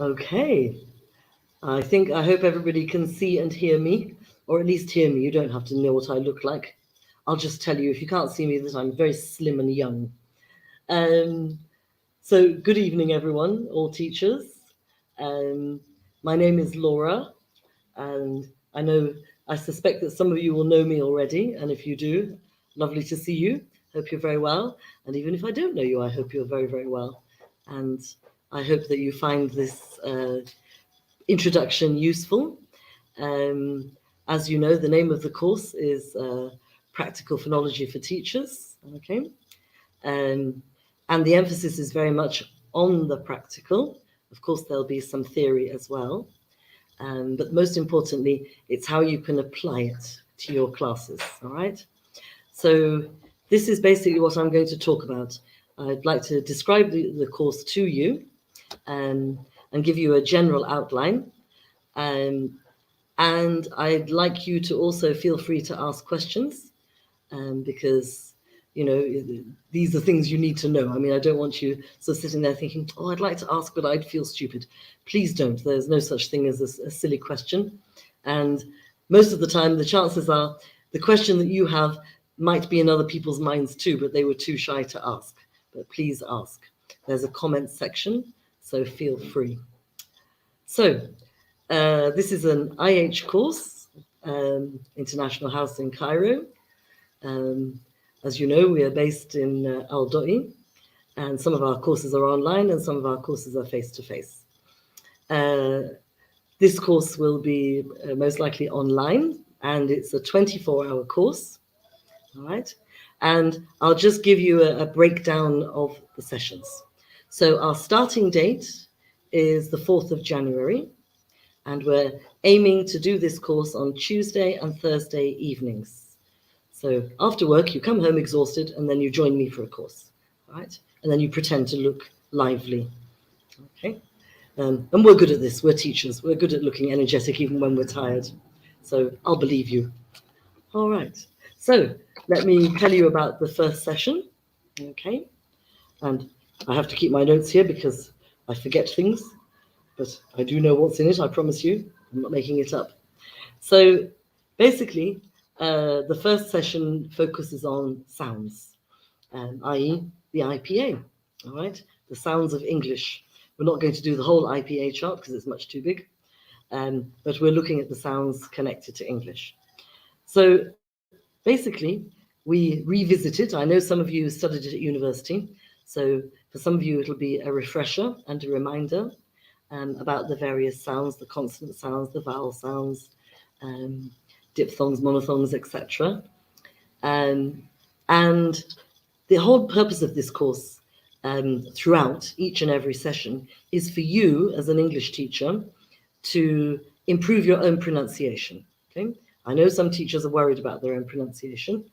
Okay, I hope everybody can see and hear me, or at least hear me. You don't have to know what I look like. I'll just tell you, if you can't see me, that I'm very slim and young. Um, so good evening, everyone, all teachers. Um, my name is Laura, and I suspect that some of you will know me already, and if you do, lovely to see you. Hope you're very well, and even if I don't know you, I hope you're very, very well. And I hope that you find this introduction useful. Um, as you know, the name of the course is Practical Phonology for Teachers. Okay, and the emphasis is very much on the practical. Of course, there'll be some theory as well, but most importantly, it's how you can apply it to your classes. All right. So this is basically what I'm going to talk about. I'd like to describe the course to you, and give you a general outline. Um, and I'd like you to also feel free to ask questions, because, you know, these are things you need to know. I mean, I don't want you sort of sitting there thinking, oh, I'd like to ask, but I'd feel stupid. Please don't. There's no such thing as a silly question. And most of the time, the chances are the question that you have might be in other people's minds too, but they were too shy to ask. But please ask. There's a comment section, so feel free. So this is an IH course, International House in Cairo. As you know, we are based in Al Doi, and some of our courses are online and some of our courses are face-to-face. This course will be most likely online, and it's a 24-hour course, all right? And I'll just give you a breakdown of the sessions. So our starting date is the 4th of January, and we're aiming to do this course on Tuesday and Thursday evenings. So after work, you come home exhausted, and then you join me for a course, right? And then you pretend to look lively, okay? And we're good at this. We're teachers. We're good at looking energetic even when we're tired. So I'll believe you. All right. So let me tell you about the first session, okay? And I have to keep my notes here because I forget things, but I do know what's in it, I promise you. I'm not making it up. So basically, the first session focuses on sounds, i.e. the IPA, all right? The sounds of English. We're not going to do the whole IPA chart because it's much too big, but we're looking at the sounds connected to English. So basically, we revisit it. I know some of you studied it at university, so for some of you it'll be a refresher and a reminder about the various sounds, the consonant sounds, the vowel sounds, diphthongs, monophthongs, etc. And the whole purpose of this course throughout each and every session is for you as an English teacher to improve your own pronunciation. Okay? I know some teachers are worried about their own pronunciation,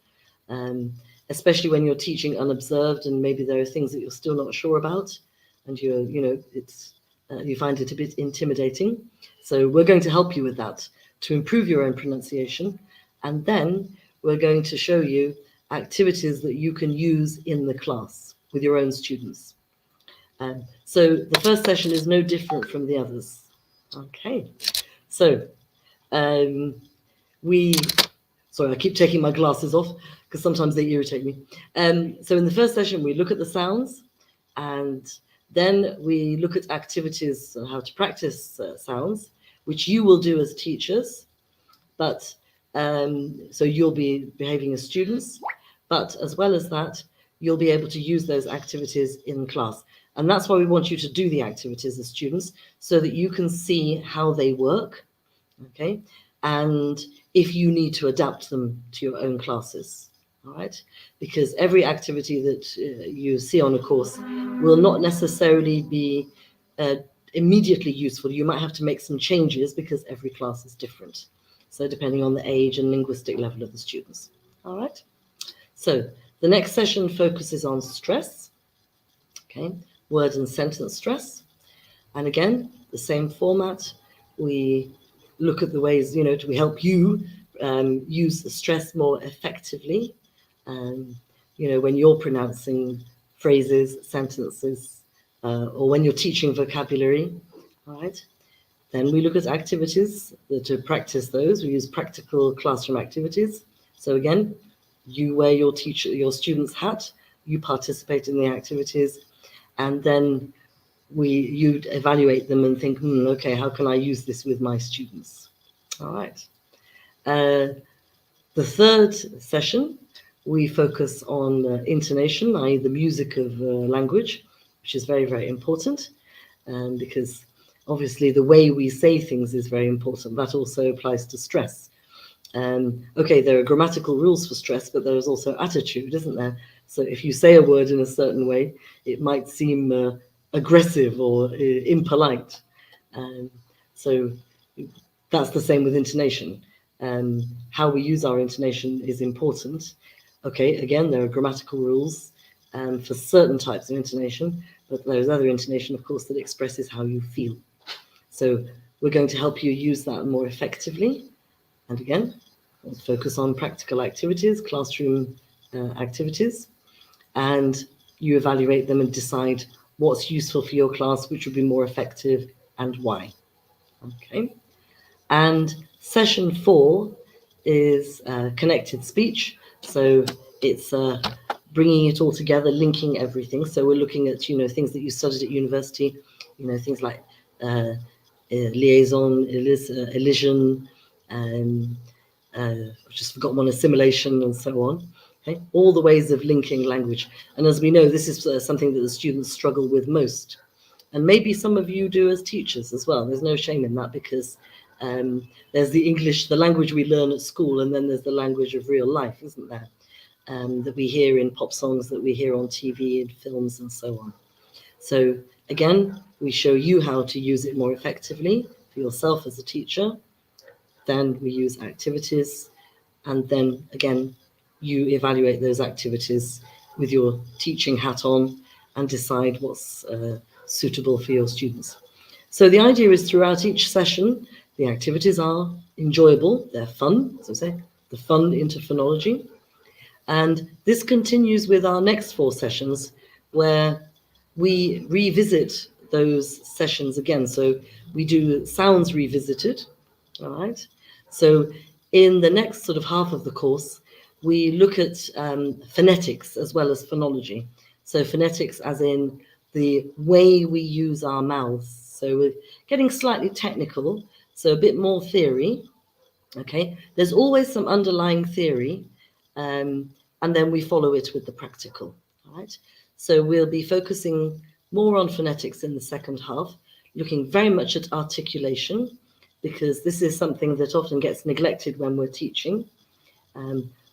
especially when you're teaching unobserved and maybe there are things that you're still not sure about, and you find it a bit intimidating. So we're going to help you with that to improve your own pronunciation, and then we're going to show you activities that you can use in the class with your own students. So the first session is no different from the others. Okay, so sorry, I keep taking my glasses off because sometimes they irritate me. So in the first session, we look at the sounds, and then we look at activities on how to practice sounds, which you will do as teachers. But so you'll be behaving as students, but as well as that, you'll be able to use those activities in class. And that's why we want you to do the activities as students, so that you can see how they work, okay? And if you need to adapt them to your own classes, all right? Because every activity that you see on a course will not necessarily be immediately useful. You might have to make some changes because every class is different. So depending on the age and linguistic level of the students, all right? So the next session focuses on stress, okay? Word and sentence stress. And again, the same format. We look at the ways, we help you use the stress more effectively. When you're pronouncing phrases, sentences, or when you're teaching vocabulary, All right. Then we look at activities to practice those. We use practical classroom activities. So again, you wear your student's hat, you participate in the activities, and then you evaluate them and think, okay, how can I use this with my students? All right. The third session, we focus on intonation, i.e. the music of language, which is very, very important, because obviously the way we say things is very important. That also applies to stress. Okay, there are grammatical rules for stress, but there is also attitude, isn't there? So if you say a word in a certain way, it might seem aggressive or impolite. So that's the same with intonation. How we use our intonation is important. Okay, again, there are grammatical rules for certain types of intonation, but there's other intonation, of course, that expresses how you feel. So we're going to help you use that more effectively. And again, let's focus on practical activities, classroom activities, and you evaluate them and decide what's useful for your class, which would be more effective, and why. Okay. And session 4 is connected speech. So it's bringing it all together, linking everything. So we're looking at, things that you studied at university, things like liaison, elision, I've just forgotten one, assimilation, and so on. Okay? All the ways of linking language. And as we know, this is something that the students struggle with most. And maybe some of you do as teachers as well. There's no shame in that, because there's the English, the language we learn at school, and then there's the language of real life, isn't there? That we hear in pop songs, that we hear on TV and films and so on. So again, we show you how to use it more effectively for yourself as a teacher. Then we use activities, and then again, you evaluate those activities with your teaching hat on and decide what's suitable for your students. So the idea is, throughout each session, the activities are enjoyable, they're fun, as I say, the fun into phonology. And this continues with our next 4 sessions, where we revisit those sessions again. So we do sounds revisited, all right? So in the next sort of half of the course, we look at phonetics as well as phonology. So phonetics as in the way we use our mouths. So we're getting slightly technical, so a bit more theory, okay? There's always some underlying theory, and then we follow it with the practical, all right? So we'll be focusing more on phonetics in the second half, looking very much at articulation, because this is something that often gets neglected when we're teaching.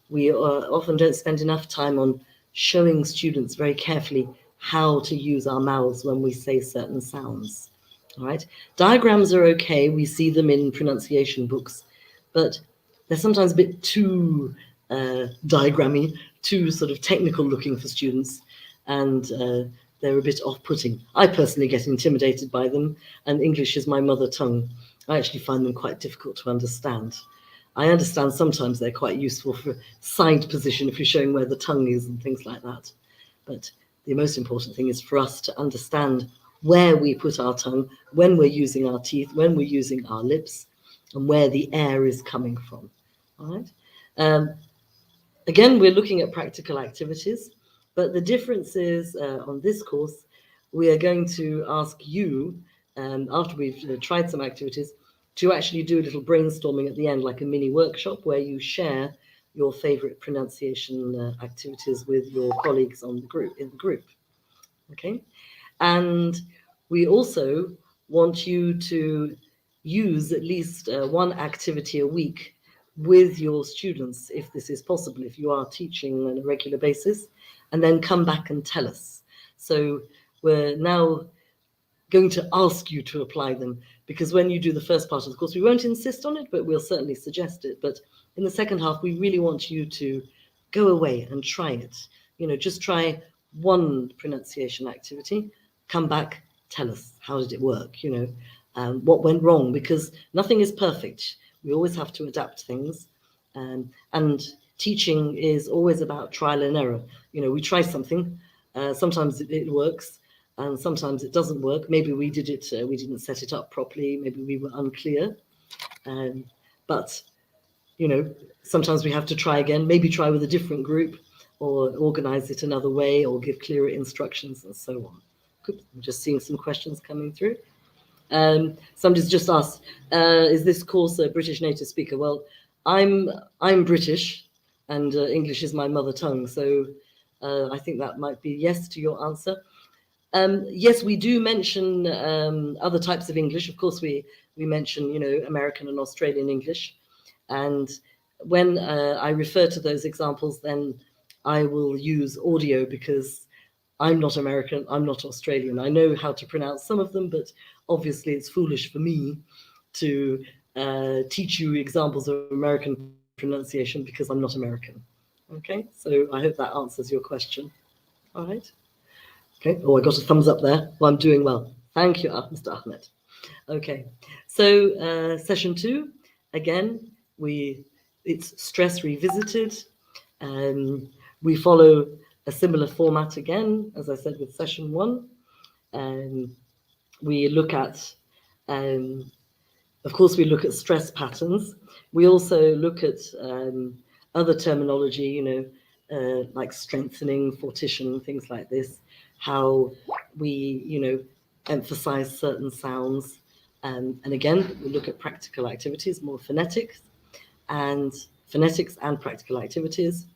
We often don't spend enough time on showing students very carefully how to use our mouths when we say certain sounds. All right. Diagrams are okay. We see them in pronunciation books, but they're sometimes a bit too diagrammy, too sort of technical looking for students, and they're a bit off-putting. I personally get intimidated by them, and English is my mother tongue. I actually find them quite difficult to understand. I understand sometimes they're quite useful for side position if you're showing where the tongue is and things like that. But the most important thing is for us to understand where we put our tongue, when we're using our teeth, when we're using our lips, and where the air is coming from. All right. Again, we're looking at practical activities, but the difference is on this course, we are going to ask you, after we've tried some activities, to actually do a little brainstorming at the end, like a mini workshop, where you share your favorite pronunciation activities with your colleagues in the group. Okay. And we also want you to use at least one activity a week with your students, if this is possible, if you are teaching on a regular basis, and then come back and tell us. So we're now going to ask you to apply them, because when you do the first part of the course, we won't insist on it, but we'll certainly suggest it. But in the second half, we really want you to go away and try it. Just try one pronunciation activity, come back, tell us, how did it work? What went wrong? Because nothing is perfect. We always have to adapt things. And teaching is always about trial and error. We try something, sometimes it works, and sometimes it doesn't work. Maybe we didn't set it up properly. Maybe we were unclear. But sometimes we have to try again. Maybe try with a different group, or organize it another way, or give clearer instructions, and so on. Good. I'm just seeing some questions coming through. Somebody's just asked, is this course a British native speaker? Well, I'm British, and English is my mother tongue, so I think that might be yes to your answer. Yes, we do mention other types of English. Of course, we mention American and Australian English, and when I refer to those examples, then I will use audio, because I'm not American, I'm not Australian. I know how to pronounce some of them, but obviously it's foolish for me to teach you examples of American pronunciation because I'm not American. Okay, so I hope that answers your question. All right. Okay. Oh, I got a thumbs up there. Well, I'm doing well. Thank you, Mr. Ahmed. Okay. So session 2, again, it's stress revisited. We follow a similar format again, as I said, with session 1. We look at, of course, we look at stress patterns. We also look at other terminology, like strengthening, fortition, things like this, how we, emphasize certain sounds. And again, we look at practical activities, more phonetics and practical activities.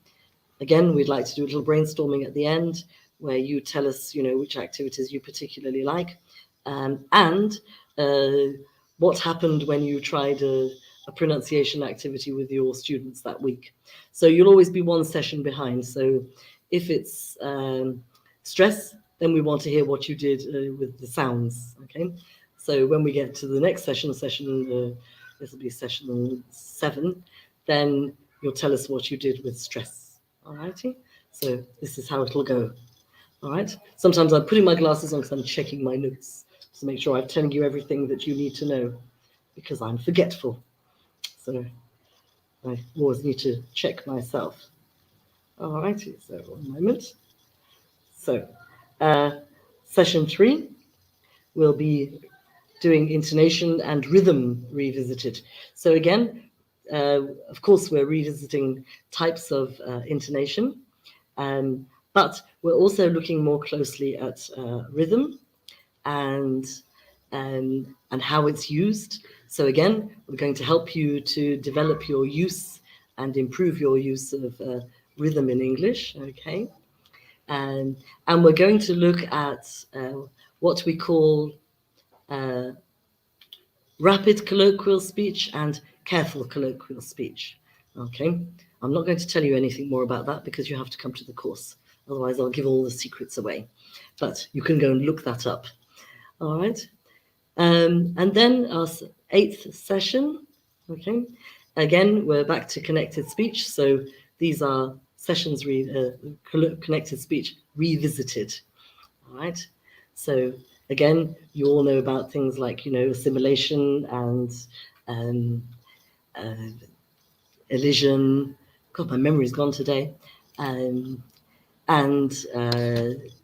Again, we'd like to do a little brainstorming at the end, where you tell us, which activities you particularly like, and what happened when you tried a pronunciation activity with your students that week. So you'll always be one session behind. So if it's stress, then we want to hear what you did with the sounds. Okay. So when we get to the next session, this will be session 7, then you'll tell us what you did with stress. All righty. So this is how it'll go. All right. Sometimes I'm putting my glasses on because I'm checking my notes to make sure I'm telling you everything that you need to know, because I'm forgetful. So I always need to check myself. All righty. So 1 moment. So session 3 will be doing intonation and rhythm revisited. So again, of course, we're revisiting types of intonation, but we're also looking more closely at rhythm and how it's used. So again, we're going to help you to develop your use and improve your use of rhythm in English, okay? And we're going to look at what we call rapid colloquial speech and careful colloquial speech. Okay, I'm not going to tell you anything more about that because you have to come to the course. Otherwise, I'll give all the secrets away. But you can go and look that up. All right. And then our 8th session. Okay. Again, we're back to connected speech. So these are sessions, connected speech revisited. All right. So again, you all know about things like, assimilation and elision. God, my memory's gone today. And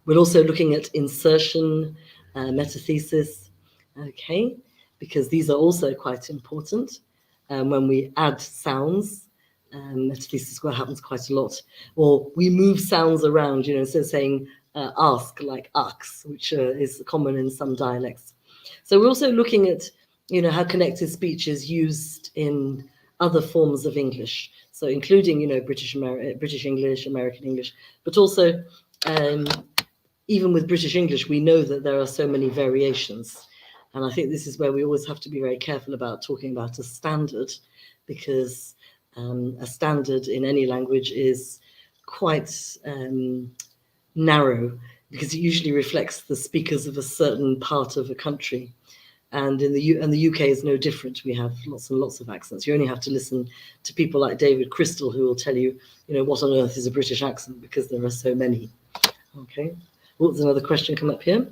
we're also looking at insertion, metathesis, okay, because these are also quite important. When we add sounds, metathesis happens quite a lot, or we move sounds around, instead of saying ask, like ax, which is common in some dialects. So we're also looking at, how connected speech is used in other forms of English. So including, British English, American English, but also even with British English, we know that there are so many variations. And I think this is where we always have to be very careful about talking about a standard, because a standard in any language is quite narrow, because it usually reflects the speakers of a certain part of a country. And the UK is no different. We have lots and lots of accents. You only have to listen to people like David Crystal, who will tell you, what on earth is a British accent, because there are so many. Okay. Oh, there's another question come up here.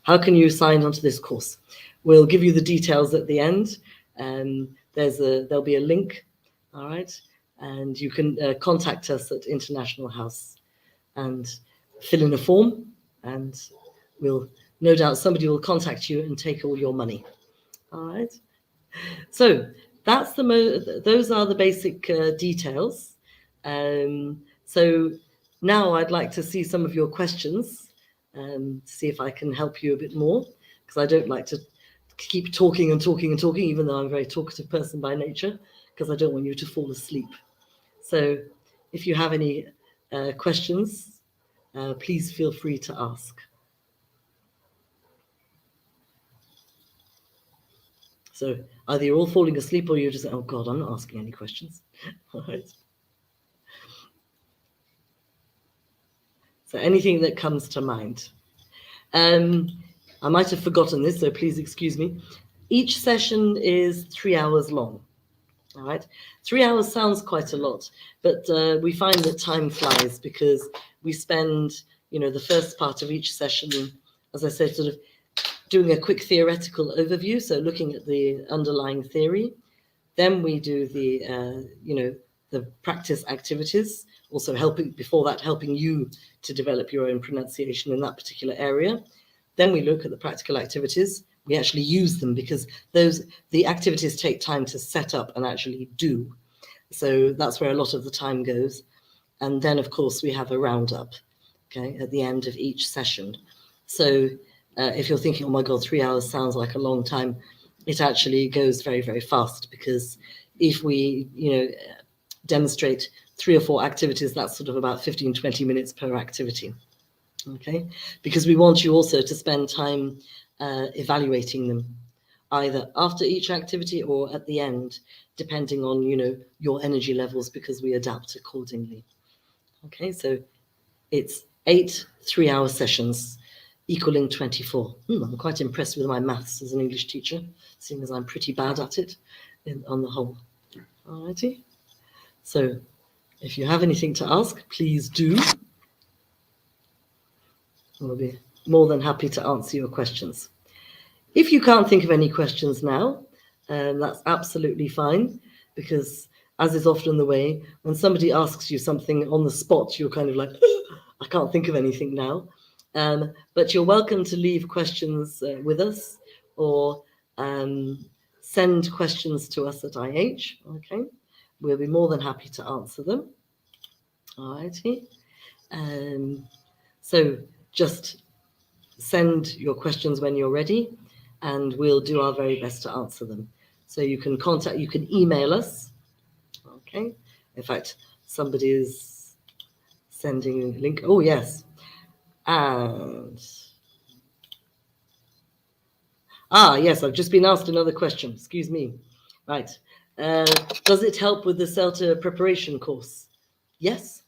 How can you sign onto this course? We'll give you the details at the end. There'll be a link. All right. And you can contact us at International House and fill in a form, and we'll no doubt somebody will contact you and take all your money. All right. So that's those are the basic details. So now I'd like to see some of your questions, see if I can help you a bit more, because I don't like to keep talking and talking and talking, even though I'm a very talkative person by nature, because I don't want you to fall asleep. So if you have any questions, please feel free to ask. So either you're all falling asleep or you're just, oh God, I'm not asking any questions. All right. So anything that comes to mind. I might have forgotten this, so please excuse me. Each session is 3 hours long. All right. 3 hours sounds quite a lot, but we find that time flies because we spend, the first part of each session, as I said, sort of doing a quick theoretical overview, so looking at the underlying theory. Then we do the practice activities, also helping you to develop your own pronunciation in that particular area. Then we look at the practical activities. We actually use them because the activities take time to set up and actually do. So that's where a lot of the time goes. And then, of course, we have a roundup, okay, at the end of each session. So if you're thinking, oh my God, 3 hours sounds like a long time, it actually goes very, very fast, because if we, demonstrate 3 or 4 activities, that's sort of about 15, 20 minutes per activity, okay? Because we want you also to spend time evaluating them, either after each activity or at the end, depending on, your energy levels, because we adapt accordingly. Okay, so it's 8 3-hour sessions, equaling 24. I'm quite impressed with my maths as an English teacher, seeing as I'm pretty bad at it on the whole. All righty. So if you have anything to ask, please do. We'll be more than happy to answer your questions. If you can't think of any questions now, that's absolutely fine, because as is often the way, when somebody asks you something on the spot, you're kind of like, I can't think of anything now. But you're welcome to leave questions with us, or send questions to us at IH, okay? We'll be more than happy to answer them. All righty. So just send your questions when you're ready, and we'll do our very best to answer them. So you can email us, okay? In fact, somebody is sending a link. Oh, yes. And yes, I've just been asked another question. Excuse me. Right. Does it help with the Celta preparation course? Yes.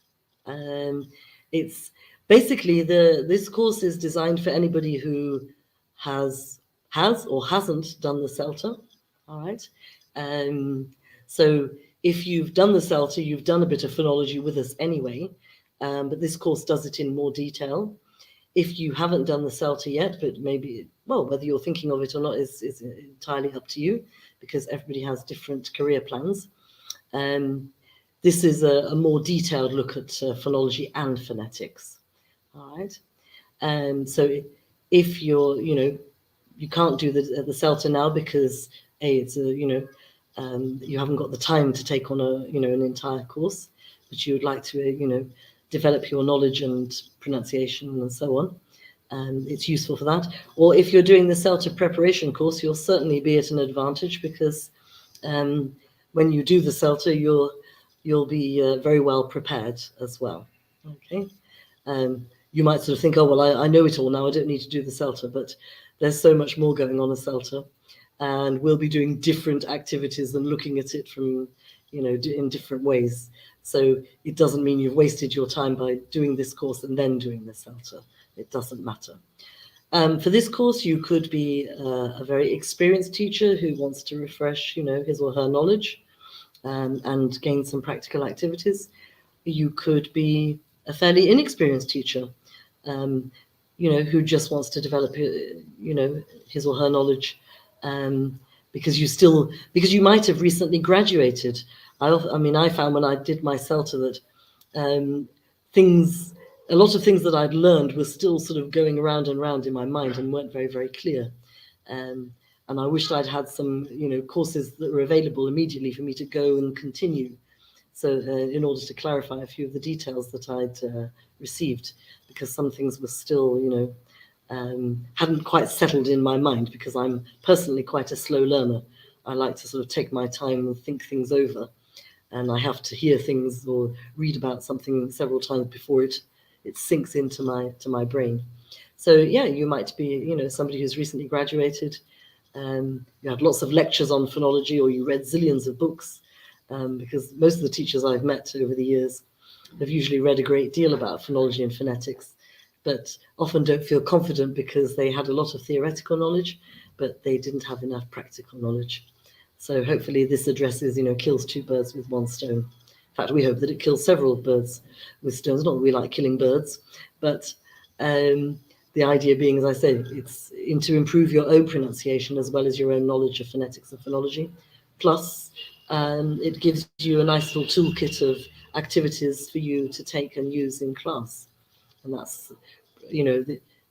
It's basically this course is designed for anybody who has or hasn't done the Celta. All right. So if you've done the Celta, you've done a bit of phonology with us anyway. But this course does it in more detail. If you haven't done the Celta yet, but maybe, whether you're thinking of it or not is entirely up to you, because everybody has different career plans. This is a more detailed look at phonology and phonetics. All right. So if you're, you can't do the Celta now because it's you haven't got the time to take on an entire course, but you would like to develop your knowledge and pronunciation and so on. It's useful for that. Or if you're doing the Celta preparation course, you'll certainly be at an advantage, because when you do the Celta, you'll be very well prepared as well. Okay. You might sort of think, oh, well, I know it all now, I don't need to do the Celta, but there's so much more going on a Celta, and we'll be doing different activities and looking at it from, in different ways. So it doesn't mean you've wasted your time by doing this course and then doing the Celta. It doesn't matter. For this course, you could be a very experienced teacher who wants to refresh, his or her knowledge and gain some practical activities. You could be a fairly inexperienced teacher, who just wants to develop, his or her knowledge, because you might have recently graduated. I found when I did my Celta that things a lot of things that I'd learned were still sort of going around and round in my mind and weren't very, very clear. And I wished I'd had some, courses that were available immediately for me to go and continue. So in order to clarify a few of the details that I'd received, because some things were still, hadn't quite settled in my mind, because I'm personally quite a slow learner. I like to sort of take my time and think things over, and I have to hear things or read about something several times before it sinks into my brain. So yeah, you might be, somebody who's recently graduated. You had lots of lectures on phonology, or you read zillions of books, because most of the teachers I've met over the years have usually read a great deal about phonology and phonetics, but often don't feel confident because they had a lot of theoretical knowledge, but they didn't have enough practical knowledge. So hopefully this addresses, kills two birds with one stone. In fact, we hope that it kills several birds with stones. Not that we like killing birds, but the idea being, as I said, it's to improve your own pronunciation as well as your own knowledge of phonetics and phonology. Plus, it gives you a nice little toolkit of activities for you to take and use in class. And that's,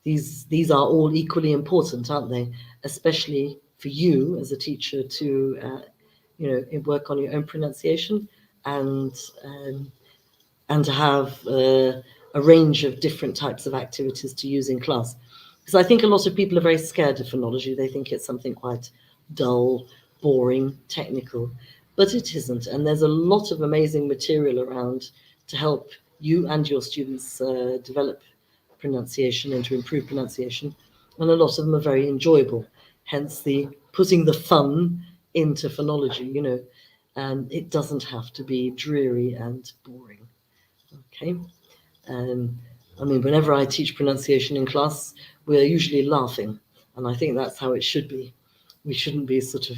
these are all equally important, aren't they? Especially for you as a teacher to, work on your own pronunciation, and to have a range of different types of activities to use in class. Because I think a lot of people are very scared of phonology. They think it's something quite dull, boring, technical, but it isn't. And there's a lot of amazing material around to help you and your students develop pronunciation and to improve pronunciation. And a lot of them are very enjoyable, hence the putting the fun into phonology. It doesn't have to be dreary and boring. Okay. I mean, whenever I teach pronunciation in class, we're usually laughing, and I think that's how it should be. We shouldn't be sort of,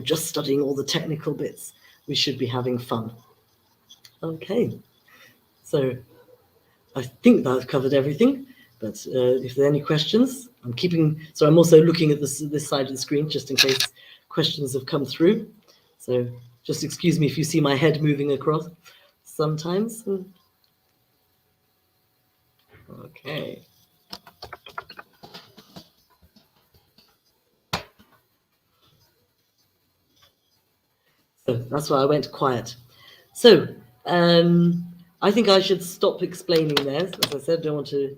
just studying all the technical bits. We should be having fun. Okay, so I think that I've covered everything. But if there are any questions, I'm also looking at this side of the screen just in case questions have come through. So just excuse me if you see my head moving across sometimes. Okay. So that's why I went quiet. So I think I should stop explaining there. As I said, I don't want to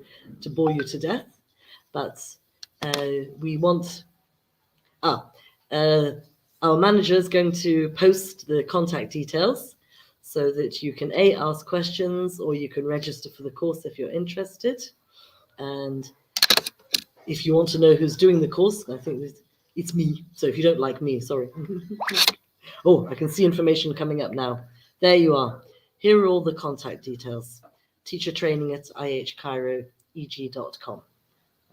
bore you to death. But we want... our manager is going to post the contact details so that you can ask questions, or you can register for the course if you're interested. And if you want to know who's doing the course, I think it's me. So if you don't like me, sorry. Oh, I can see information coming up now. There you are. Here are all the contact details. Teacher training at ihcairoeg.com.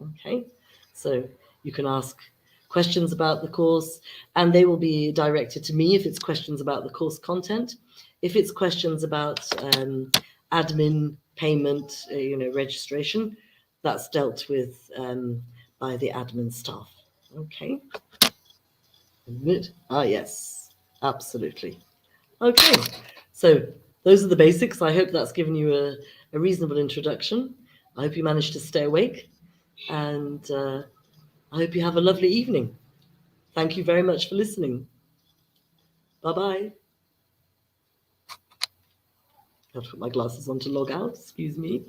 Okay, so you can ask questions about the course, and they will be directed to me if it's questions about the course content. If it's questions about admin, payment, registration, that's dealt with by the admin staff. Okay. Yes, absolutely. Okay, so those are the basics. I hope that's given you a reasonable introduction. I hope you managed to stay awake, and I hope you have a lovely evening. Thank you very much for listening. Bye-bye. I have to put my glasses on to log out. Excuse me.